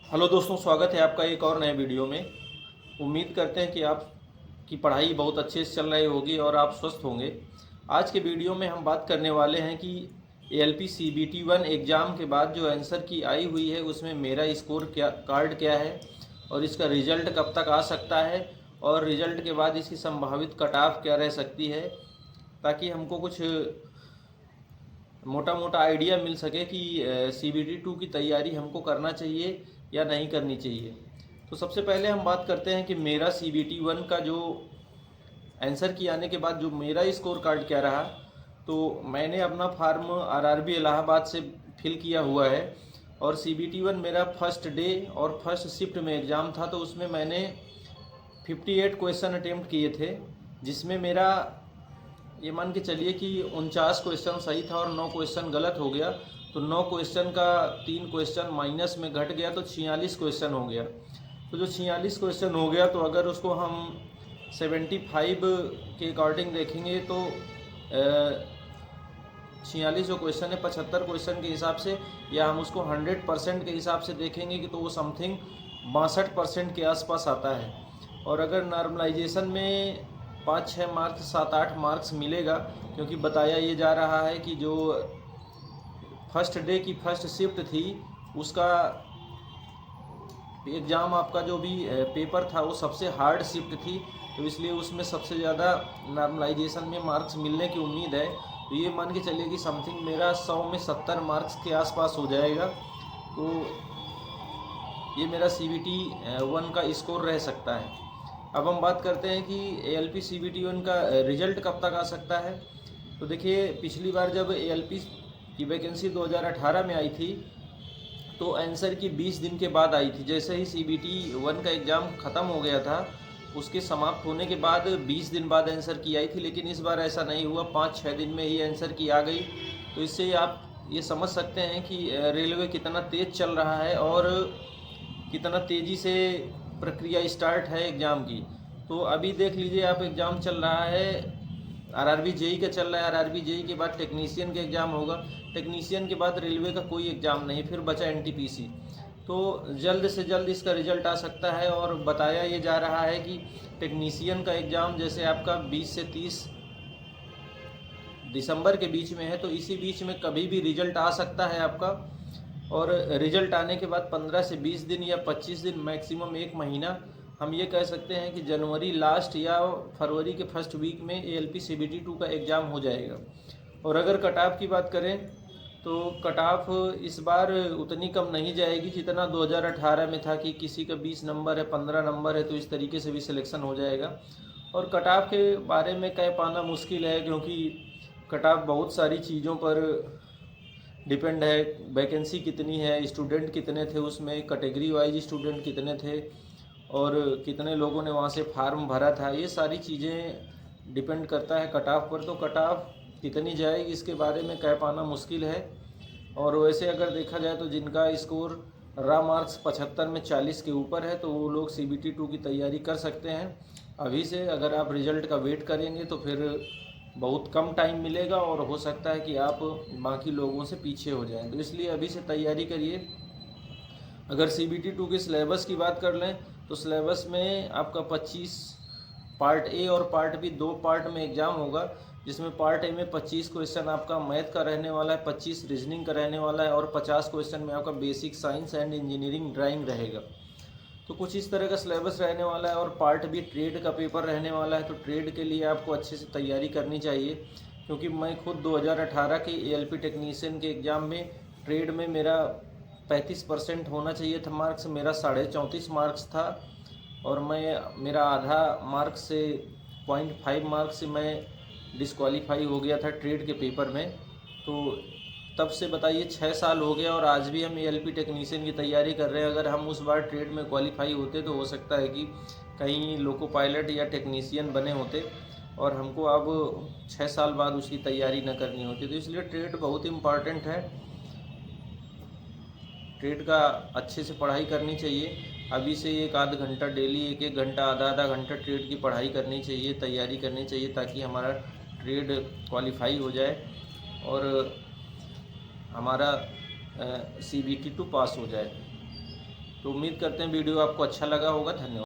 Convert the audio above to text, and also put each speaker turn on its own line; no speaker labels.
Hello दोस्तों, स्वागत है आपका एक और नए वीडियो में। उम्मीद करते हैं कि आपकी पढ़ाई बहुत अच्छे से चल रही होगी और आप स्वस्थ होंगे। आज के वीडियो में हम बात करने वाले हैं कि एएलपी सीबीटी 1 एग्ज़ाम के बाद जो आंसर की आई हुई है उसमें मेरा स्कोर क्या है और इसका रिज़ल्ट कब तक आ सकता है और रिज़ल्ट के बाद इसकी संभावित कट ऑफ क्या रह सकती है, ताकि हमको कुछ मोटा मोटा आइडिया मिल सके कि सीबीटी 2 की तैयारी हमको करना चाहिए या नहीं करनी चाहिए। तो सबसे पहले हम बात करते हैं कि मेरा सीबीटी 1 का जो आंसर की आने के बाद जो मेरा स्कोर कार्ड क्या रहा। तो मैंने अपना फार्म आरआरबी इलाहाबाद से फिल किया हुआ है और सीबीटी 1 मेरा फर्स्ट डे और फर्स्ट शिफ्ट में एग्ज़ाम था। तो उसमें मैंने 58 क्वेश्चन अटेम्प्ट किए थे, जिसमें मेरा ये मान के चलिए कि 49 क्वेश्चन सही था और 9 क्वेश्चन गलत हो गया। तो 9 क्वेश्चन का 3 क्वेश्चन माइनस में घट गया तो 46 क्वेश्चन हो गया। तो जो 46 क्वेश्चन हो गया, तो अगर उसको हम 75 के अकॉर्डिंग देखेंगे तो 46 जो क्वेश्चन है 75 क्वेश्चन के हिसाब से, या हम उसको 100% के हिसाब से देखेंगे कि तो वो समथिंग 62% के आसपास आता है। और अगर नॉर्मलाइजेशन में 5-6 मार्क्स 7-8 मार्क्स मिलेगा, क्योंकि बताया ये जा रहा है कि जो फर्स्ट डे की फर्स्ट शिफ्ट थी उसका एग्ज़ाम आपका जो भी पेपर था वो सबसे हार्ड शिफ्ट थी। तो इसलिए उसमें सबसे ज़्यादा नॉर्मलाइजेशन में मार्क्स मिलने की उम्मीद है। तो ये मान के चलिए कि समथिंग मेरा 100 में 70 मार्क्स के आसपास हो जाएगा। तो ये मेरा सीबीटी 1 का स्कोर रह सकता है। अब हम बात करते हैं कि एएलपी सीबीटी 1 का रिज़ल्ट कब तक आ सकता है। तो देखिए, पिछली बार जब एएलपी की वैकेंसी 2018 में आई थी तो आंसर की 20 दिन के बाद आई थी। जैसे ही सीबीटी 1 का एग्ज़ाम ख़त्म हो गया था, उसके समाप्त होने के बाद 20 दिन बाद आंसर की आई थी। लेकिन इस बार ऐसा नहीं हुआ, 5-6 दिन में ही आंसर की आ गई। तो इससे आप ये समझ सकते हैं कि रेलवे कितना तेज़ चल रहा है और कितना तेज़ी से प्रक्रिया स्टार्ट है एग्ज़ाम की। तो अभी देख लीजिए आप, एग्ज़ाम चल रहा है, आरआरबी जेई का चल रहा है। आरआरबी जेई के बाद टेक्नीशियन का एग्ज़ाम होगा, टेक्नीशियन के बाद रेलवे का कोई एग्ज़ाम नहीं, फिर बचा एनटीपीसी। तो जल्द से जल्द इसका रिज़ल्ट आ सकता है। और बताया ये जा रहा है कि टेक्नीशियन का एग्ज़ाम जैसे आपका 20 से 30 दिसंबर के बीच में है, तो इसी बीच में कभी भी रिज़ल्ट आ सकता है आपका। और रिज़ल्ट आने के बाद 15 से 20 दिन या 25 दिन, मैक्सिमम 1 महीना, हम ये कह सकते हैं कि जनवरी लास्ट या फरवरी के फर्स्ट वीक में एएलपी सीबीटी 2 का एग्ज़ाम हो जाएगा। और अगर कट ऑफ की बात करें तो कट ऑफ इस बार उतनी कम नहीं जाएगी जितना 2018 में था कि किसी का 20 नंबर है, 15 नंबर है, तो इस तरीके से भी सिलेक्शन हो जाएगा। और कट ऑफ के बारे में कह पाना मुश्किल है, क्योंकि कट ऑफ बहुत सारी चीज़ों पर डिपेंड है। वैकेंसी कितनी है, स्टूडेंट कितने थे उसमें, कैटेगरी वाइज स्टूडेंट कितने थे और कितने लोगों ने वहाँ से फार्म भरा था, ये सारी चीज़ें डिपेंड करता है कट ऑफ पर। तो कट ऑफ कितनी जाएगी इसके बारे में कह पाना मुश्किल है। और वैसे अगर देखा जाए तो जिनका स्कोर रहा मार्क्स 75 में 40 के ऊपर है, तो वो लोग सीबीटी 2 की तैयारी कर सकते हैं अभी से। अगर आप रिज़ल्ट का वेट करेंगे तो फिर बहुत कम टाइम मिलेगा और हो सकता है कि आप बाकी लोगों से पीछे हो जाएं। तो इसलिए अभी से तैयारी करिए। अगर सीबीटी 2 के सिलेबस की बात कर लें तो सिलेबस में आपका 25 पार्ट ए और पार्ट बी, 2 पार्ट में एग्ज़ाम होगा, जिसमें पार्ट ए में 25 क्वेश्चन आपका मैथ का रहने वाला है, 25 रीजनिंग का रहने वाला है और 50 क्वेश्चन में आपका basic science and engineering drawing रहेगा। तो कुछ इस तरह का सिलेबस रहने वाला है। और पार्ट बी ट्रेड का पेपर रहने वाला है। तो ट्रेड के लिए आपको अच्छे से तैयारी करनी चाहिए, क्योंकि मैं खुद 2018 के एएलपी टेक्नीशियन के एग्ज़ाम में ट्रेड में मेरा 35% होना चाहिए था मार्क्स, मेरा 34.5 मार्क्स था। और मेरा आधा मार्क्स से 0.5 मार्क्स से मैं डिस्क्वालीफाई हो गया था ट्रेड के पेपर में। तो तब से बताइए 6 साल हो गया और आज भी हम एएलपी टेक्नीशियन की तैयारी कर रहे हैं। अगर हम उस बार ट्रेड में क्वालिफाई होते तो हो सकता है कि कहीं लोको पायलट या टेक्नीशियन बने होते और हमको अब 6 साल बाद उसकी तैयारी न करनी होती। तो इसलिए ट्रेड बहुत इम्पॉर्टेंट है, ट्रेड का अच्छे से पढ़ाई करनी चाहिए। अभी से 1 आध घंटा डेली, 1 घंटा, आधा घंटा ट्रेड की पढ़ाई करनी चाहिए, तैयारी करनी चाहिए, ताकि हमारा ट्रेड क्वालिफाई हो जाए और हमारा सीबीटी 2 पास हो जाए। तो उम्मीद करते हैं वीडियो आपको अच्छा लगा होगा। धन्यवाद।